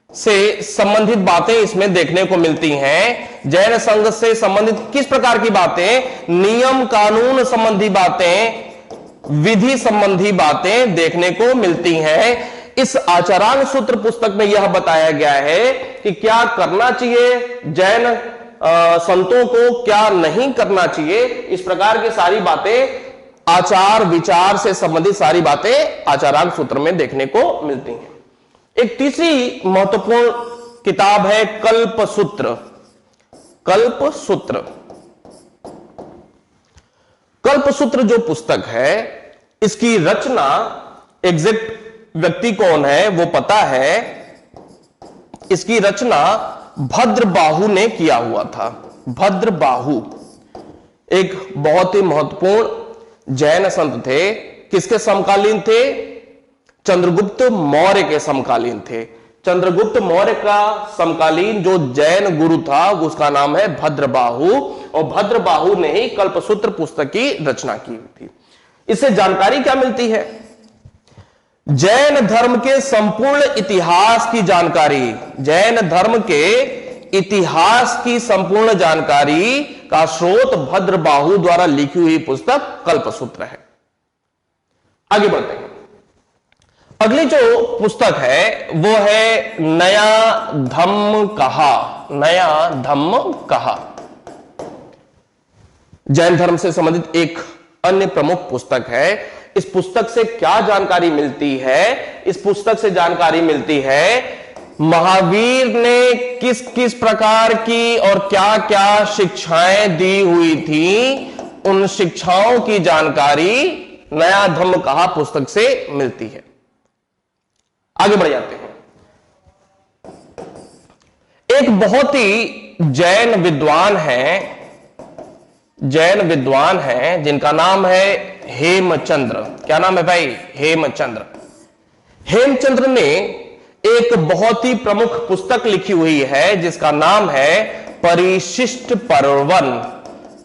से संबंधित बातें इसमें देखने को मिलती हैं। जैन संघ से संबंधित किस प्रकार की बातें? नियम कानून संबंधी बातें, विधि संबंधी बातें देखने को मिलती हैं। इस आचारांग सूत्र पुस्तक में यह बताया गया है कि क्या करना चाहिए जैन संतों को, क्या नहीं करना चाहिए। इस प्रकार की सारी बातें, आचार विचार से संबंधित सारी बातें आचारांग सूत्र में देखने को मिलती हैं। एक तीसरी महत्वपूर्ण किताब है कल्पसूत्र। कल्पसूत्र। कल्पसूत्र जो पुस्तक है, इसकी रचना एग्जैक्ट व्यक्ति कौन है वो पता है। इसकी रचना भद्रबाहु ने किया हुआ था। भद्रबाहु एक बहुत ही महत्वपूर्ण जैन संत थे। किसके समकालीन थे? चंद्रगुप्त मौर्य के समकालीन थे। चंद्रगुप्त मौर्य का समकालीन जो जैन गुरु था उसका नाम है भद्रबाहु, और भद्रबाहु ने ही कल्पसूत्र पुस्तक की रचना की थी। इससे जानकारी क्या मिलती है? जैन धर्म के संपूर्ण इतिहास की जानकारी, जैन धर्म के इतिहास की संपूर्ण जानकारी का स्रोत भद्रबाहु द्वारा लिखी हुई पुस्तक कल्पसूत्र है। आगे बढ़ते हैं। अगली जो पुस्तक है वो है नया धम्म कहा। नया धम्म कहा जैन धर्म से संबंधित एक अन्य प्रमुख पुस्तक है। इस पुस्तक से क्या जानकारी मिलती है? इस पुस्तक से जानकारी मिलती है महावीर ने किस किस प्रकार की और क्या क्या शिक्षाएं दी हुई थी, उन शिक्षाओं की जानकारी नया धम्म कहा पुस्तक से मिलती है। आगे बढ़ जाते हैं। एक बहुत ही जैन विद्वान है जिनका नाम है हेमचंद्र। क्या नाम है भाई? हेमचंद्र। हेमचंद्र ने एक बहुत ही प्रमुख पुस्तक लिखी हुई है जिसका नाम है परिशिष्ट पर्वन।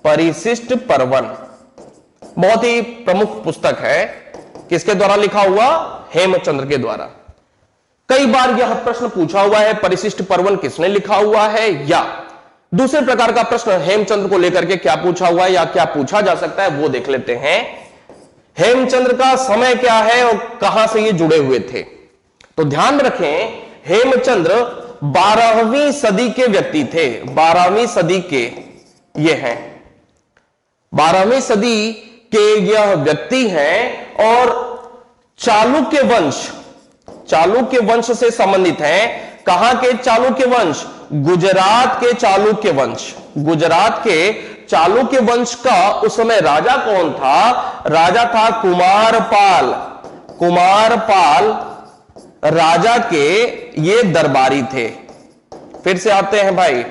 परिशिष्ट पर्वन बहुत ही प्रमुख पुस्तक है। किसके द्वारा लिखा हुआ? हेमचंद्र के द्वारा। कई बार यह प्रश्न पूछा हुआ है, परिशिष्ट पर्वन किसने लिखा हुआ है, या दूसरे प्रकार का प्रश्न हेमचंद्र को लेकर के क्या पूछा हुआ है या क्या पूछा जा सकता है, वो देख लेते हैं। हेमचंद्र का समय क्या है और कहां से ये जुड़े हुए थे? तो ध्यान में रखें, हेमचंद्र 12वीं सदी के व्यक्ति थे। 12वीं सदी के ये हैं, 12वीं सदी के यह व्यक्ति हैं और चालुक्य वंश से संबंधित हैं। कहां के चालुक्य वंश? गुजरात के चालुक्य वंश। गुजरात के चालुक्य वंश का उस समय राजा कौन था? राजा था कुमारपाल। कुमारपाल राजा के ये दरबारी थे। फिर से आते हैं भाई,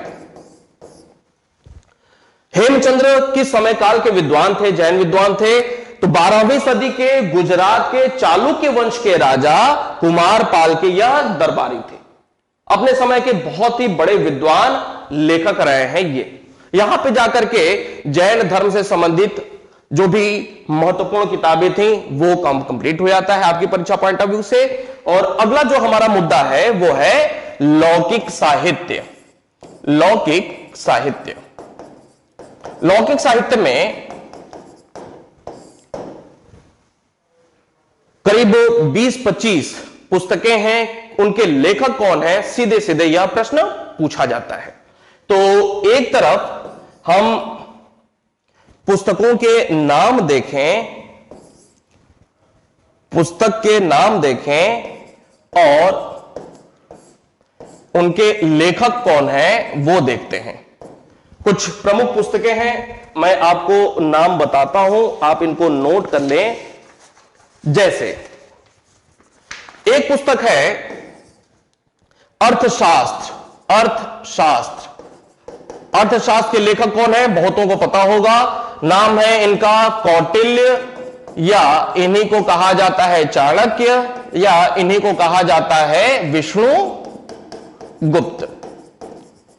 हेमचंद्र किस समय काल के विद्वान थे? जैन विद्वान थे। तो 12वीं सदी के गुजरात के चालुक्य वंश के राजा कुमारपाल के यह दरबारी थे। अपने समय के बहुत ही बड़े विद्वान लेखक रहे हैं ये। यहां पे जाकर के जैन धर्म से संबंधित जो भी महत्वपूर्ण किताबें थी वो काम कंप्लीट हो जाता है आपकी परीक्षा पॉइंट ऑफ व्यू से। और अगला जो हमारा मुद्दा है वो है लौकिक साहित्य। लौकिक साहित्य, लौकिक साहित्य में करीब 20-25 पुस्तकें हैं। उनके लेखक कौन है? सीधे सीधे यह प्रश्न पूछा जाता है। तो एक तरफ हम पुस्तकों के नाम देखें, पुस्तक के नाम देखें और उनके लेखक कौन है वो देखते हैं। कुछ प्रमुख पुस्तकें हैं, मैं आपको नाम बताता हूं, आप इनको नोट कर लें। जैसे एक पुस्तक है अर्थशास्त्र। अर्थशास्त्र के लेखक कौन है? बहुतों को पता होगा। नाम है इनका कौटिल्य, या इन्हीं को कहा जाता है चाणक्य, या इन्हीं को कहा जाता है विष्णुगुप्त।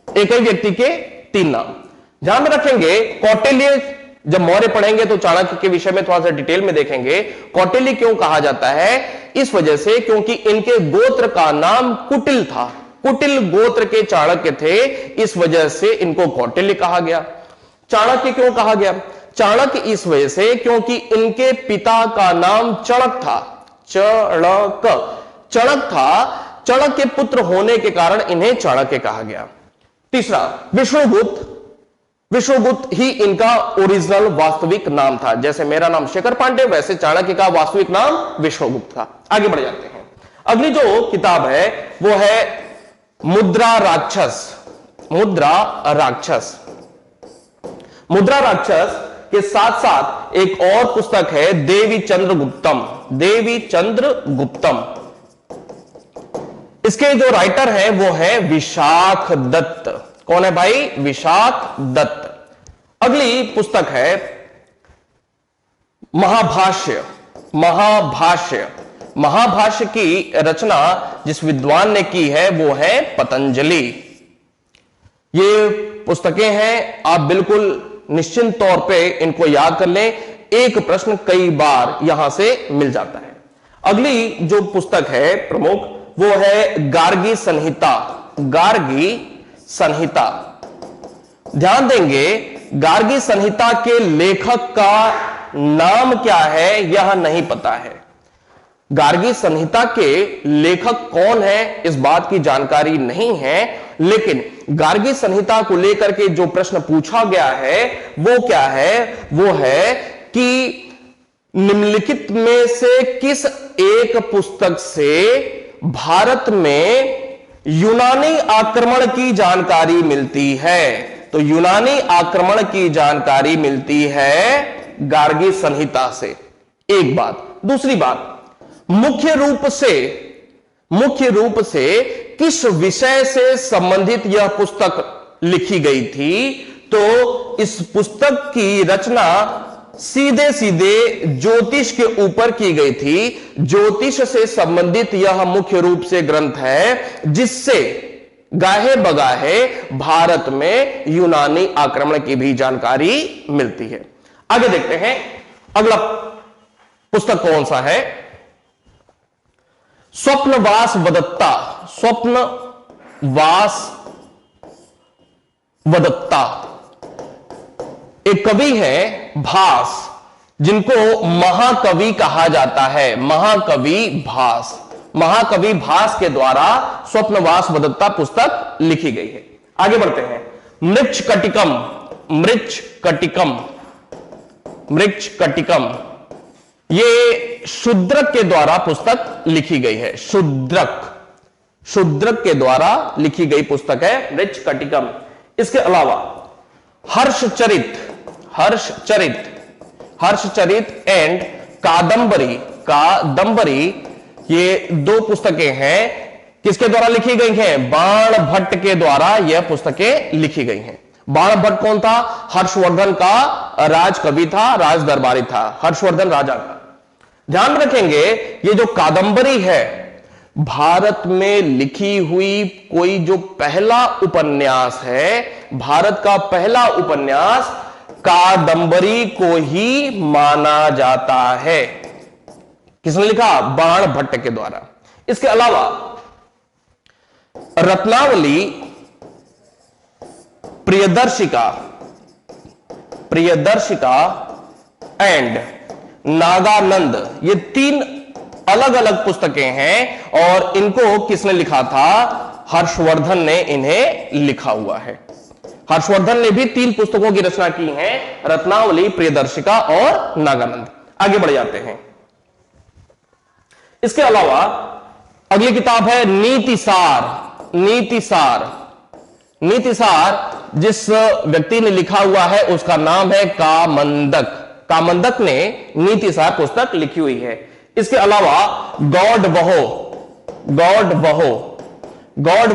एक ही व्यक्ति के 3 नाम ध्यान में रखेंगे। कौटिल्य जब मौर्य पढ़ेंगे तो चाणक्य के विषय में थोड़ा सा डिटेल में देखेंगे। कौटिल्य क्यों कहा जाता है? इस वजह से क्योंकि इनके गोत्र का नाम कुटिल था। कुटिल गोत्र के चाणक्य थे, इस वजह से इनको कौटिल्य कहा गया। चाणक्य क्यों कहा गया? चाणक्य इस वजह से क्योंकि इनके पिता का नाम चणक था। चणक था, चणक के पुत्र होने के कारण इन्हें चाणक्य कहा गया। तीसरा विष्णुगुप्त। विष्णुगुप्त ही इनका ओरिजिनल वास्तविक नाम था। जैसे मेरा नाम शेखर पांडे, वैसे चाणक्य का वास्तविक नाम विष्णुगुप्त था। आगे बढ़ जाते हैं। अगली जो किताब है वो है मुद्रा राक्षस। मुद्रा राक्षस। मुद्रा राक्षस के साथ साथ एक और पुस्तक है देवी चंद्रगुप्तम। देवी चंद्रगुप्तम इसके जो राइटर हैं वो है विशाख दत्त। कौन है भाई? विशाख दत्त। अगली पुस्तक है महाभाष्य। महाभाष्य, महाभाष्य की रचना जिस विद्वान ने की है वो है पतंजलि। ये पुस्तकें हैं, आप बिल्कुल निश्चिंत तौर पे इनको याद कर लें, एक प्रश्न कई बार यहां से मिल जाता है। अगली जो पुस्तक है प्रमुख वो है गार्गी संहिता। गार्गी संहिता, ध्यान देंगे गार्गी संहिता के लेखक का नाम क्या है यह नहीं पता है। गार्गी संहिता के लेखक कौन है इस बात की जानकारी नहीं है, लेकिन गार्गी संहिता को लेकर के जो प्रश्न पूछा गया है वो क्या है? वो है कि निम्नलिखित में से किस एक पुस्तक से भारत में यूनानी आक्रमण की जानकारी मिलती है? तो यूनानी आक्रमण की जानकारी मिलती है गार्गी संहिता से, एक बात। दूसरी बात, मुख्य रूप से किस विषय से संबंधित यह पुस्तक लिखी गई थी? तो इस पुस्तक की रचना सीधे सीधे ज्योतिष के ऊपर की गई थी। ज्योतिष से संबंधित यह मुख्य रूप से ग्रंथ है जिससे गाहे बगाहे भारत में यूनानी आक्रमण की भी जानकारी मिलती है। आगे देखते हैं अगला पुस्तक कौन सा है? स्वप्नवास वदत्ता। स्वप्नवास वदत्ता एक कवि है भास, जिनको महाकवि कहा जाता है। महाकवि भास, महाकवि भास के द्वारा स्वप्नवास वदत्ता पुस्तक लिखी गई है। आगे बढ़ते हैं। मृच्छकटिकम। मृच्छकटिकम, मृच्छकटिकम ये शूद्रक के द्वारा पुस्तक लिखी गई है। शूद्रक के द्वारा लिखी गई पुस्तक है मृच्छकटिकम। इसके अलावा हर्षचरित एंड कादंबरी ये दो पुस्तकें हैं। किसके द्वारा लिखी गई हैं? बाण भट्ट के द्वारा यह पुस्तकें लिखी गई हैं। बाण भट्ट कौन था? हर्षवर्धन का राज कवि था, राज दरबारी था, हर्षवर्धन राजा का। ध्यान रखेंगे ये जो कादंबरी है भारत में लिखी हुई कोई जो पहला उपन्यास है, भारत का पहला उपन्यास कादंबरी को ही माना जाता है। किसने लिखा? बाण भट्ट के द्वारा। इसके अलावा रत्नावली, प्रियदर्शिका एंड नागानंद ये तीन अलग अलग पुस्तकें हैं और इनको किसने लिखा था? हर्षवर्धन ने इन्हें लिखा हुआ है। हर्षवर्धन ने भी तीन पुस्तकों की रचना की है, रत्नावली, प्रियदर्शिका और नागानंद। आगे बढ़ जाते हैं। इसके अलावा अगली किताब है नीतिसार जिस व्यक्ति ने लिखा हुआ है उसका नाम है कामंदक। कामंदक ने नीतिसार पुस्तक लिखी हुई है। इसके अलावा गॉड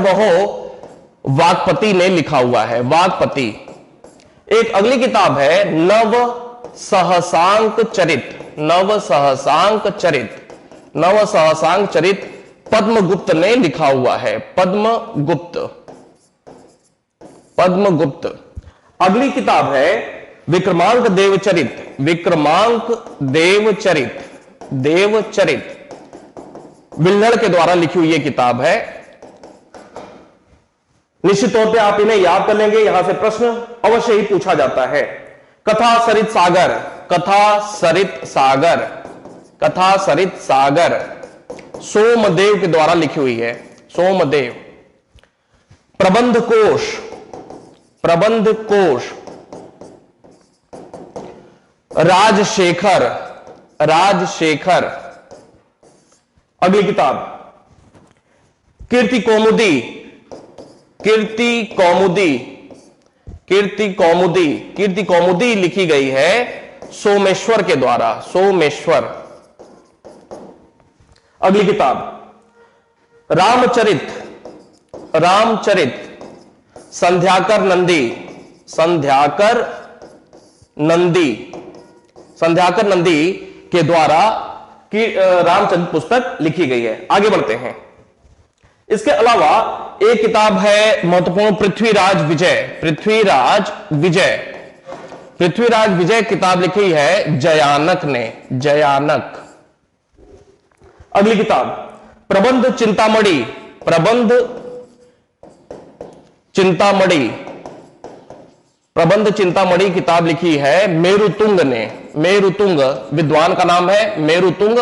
वहो वाकपति ने लिखा हुआ है। वाकपति। एक अगली किताब है नव सहसांक चरित पद्मगुप्त ने लिखा हुआ है। पद्मगुप्त। अगली किताब है विक्रमांक देवचरित विल्हड़ के द्वारा लिखी हुई यह किताब है। निश्चित तौर पे आप इन्हें याद कर लेंगे, यहां से प्रश्न अवश्य ही पूछा जाता है। कथा सरित सागर सोमदेव के द्वारा लिखी हुई है। सोमदेव। प्रबंध कोश राजशेखर। अगली किताब कीर्ति कौमुदी लिखी गई है सोमेश्वर के द्वारा। अगली किताब रामचरित, रामचरित, संध्याकर नंदी, संध्याकर नंदी, संध्याकर नंदी के द्वारा की रामचरित पुस्तक लिखी गई है। आगे बढ़ते हैं। इसके अलावा एक किताब है महत्वपूर्ण, पृथ्वीराज विजय, पृथ्वीराज विजय, पृथ्वीराज विजय किताब लिखी है जयानक ने, जयानक। अगली किताब प्रबंध चिंतामणि, प्रबंध चिंतामणि, प्रबंध चिंतामणि किताब लिखी है मेरुतुंग ने, मेरुतुंग विद्वान का नाम है मेरुतुंग,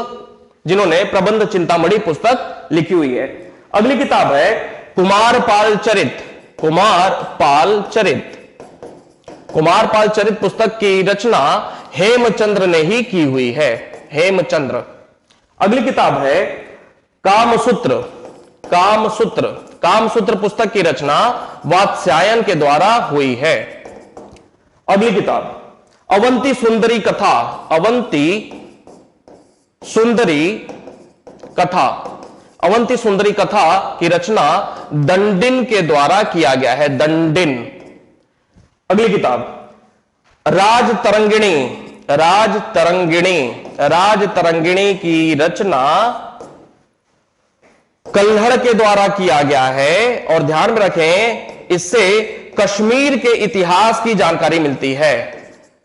जिन्होंने प्रबंध चिंतामणि पुस्तक लिखी हुई है। अगली किताब है कुमारपाल चरित, कुमारपाल चरित, कुमारपाल चरित पुस्तक की रचना हेमचंद्र ने ही की हुई है, हेमचंद्र। अगली किताब है कामसूत्र, कामसूत्र, कामसूत्र पुस्तक की रचना वात्स्यायन के द्वारा हुई है। अगली किताब अवंती सुंदरी कथा, अवंती सुंदरी कथा, अवंती सुंदरी कथा की रचना दंडिन के द्वारा किया गया है, दंडिन। अगली किताब राजतरंगिणी, राजतरंगिणी, राजतरंगिणी की रचना कल्हड़ के द्वारा किया गया है। और ध्यान में रखें, इससे कश्मीर के इतिहास की जानकारी मिलती है।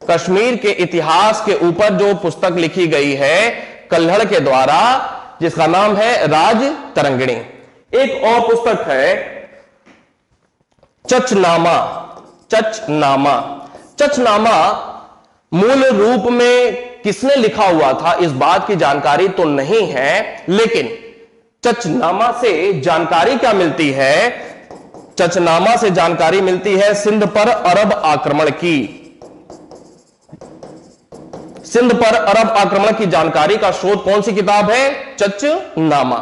कश्मीर के इतिहास के ऊपर जो पुस्तक लिखी गई है कल्हड़ के द्वारा, जिसका नाम है राजतरंगिणी। एक और पुस्तक है चचनामा, चचनामा, चचनामा मूल रूप में किसने लिखा हुआ था इस बात की जानकारी तो नहीं है, लेकिन चचनामा से जानकारी क्या मिलती है? चचनामा से जानकारी मिलती है सिंध पर अरब आक्रमण की, सिंध पर अरब आक्रमण की जानकारी का स्रोत कौन सी किताब है? चचनामा।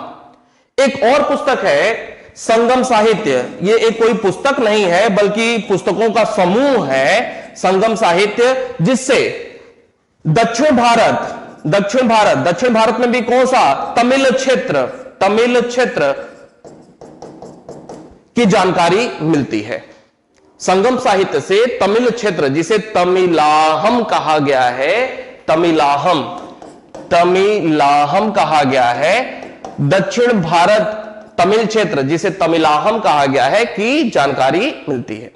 एक और पुस्तक है संगम साहित्य, ये एक कोई पुस्तक नहीं है बल्कि पुस्तकों का समूह है, संगम साहित्य, जिससे दक्षिण भारत, दक्षिण भारत, दक्षिण भारत में भी कौन सा? तमिल क्षेत्र, तमिल क्षेत्र की जानकारी मिलती है। संगम साहित्य से तमिल क्षेत्र, जिसे तमिलाहम कहा गया है, तमिलाहम, तमिलाहम कहा गया है, दक्षिण भारत तमिल क्षेत्र जिसे तमिलाहम कहा गया है की जानकारी मिलती है।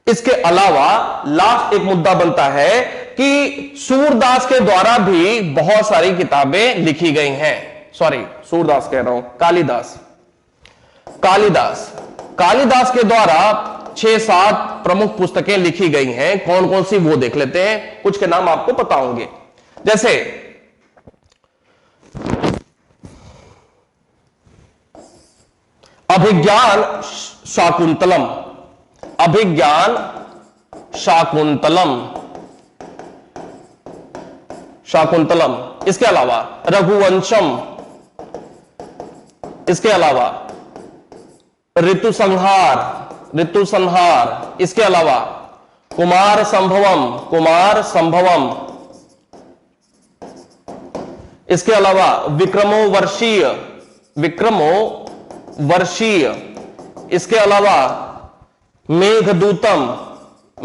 इसके अलावा लास्ट एक मुद्दा बनता है कि सूरदास के द्वारा भी बहुत सारी किताबें लिखी गई हैं। सॉरी, सूरदास कह रहा हूं, कालिदास, कालिदास, कालिदास के द्वारा 6-7 प्रमुख पुस्तकें लिखी गई हैं। कौन कौन सी वो देख लेते हैं, कुछ के नाम आपको पता होंगे, जैसे अभिज्ञान शाकुंतलम, अभिज्ञान शाकुंतलम, शाकुंतलम। इसके अलावा रघुवंशम, इसके अलावा ऋतु संहार, ऋतु संहार, इसके अलावा कुमार संभवम, कुमार संभवम, इसके अलावा विक्रमो वर्षीय, विक्रमो वर्षीय, इसके अलावा मेघदूतम,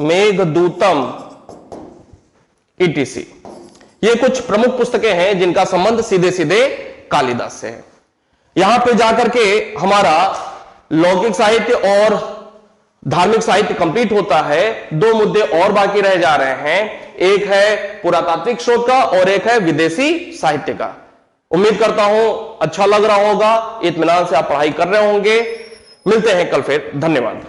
मेघदूतम ईटीसी। ये कुछ प्रमुख पुस्तकें हैं जिनका संबंध सीधे सीधे कालिदास से है। यहां पे जाकर के हमारा लौकिक साहित्य और धार्मिक साहित्य कंप्लीट होता है। 2 मुद्दे और बाकी रह जा रहे हैं, एक है पुरातात्विक शोध का और एक है विदेशी साहित्य का। उम्मीद करता हूं अच्छा लग रहा होगा, इत्मीनान से आप पढ़ाई कर रहे होंगे। मिलते हैं कल फिर, धन्यवाद।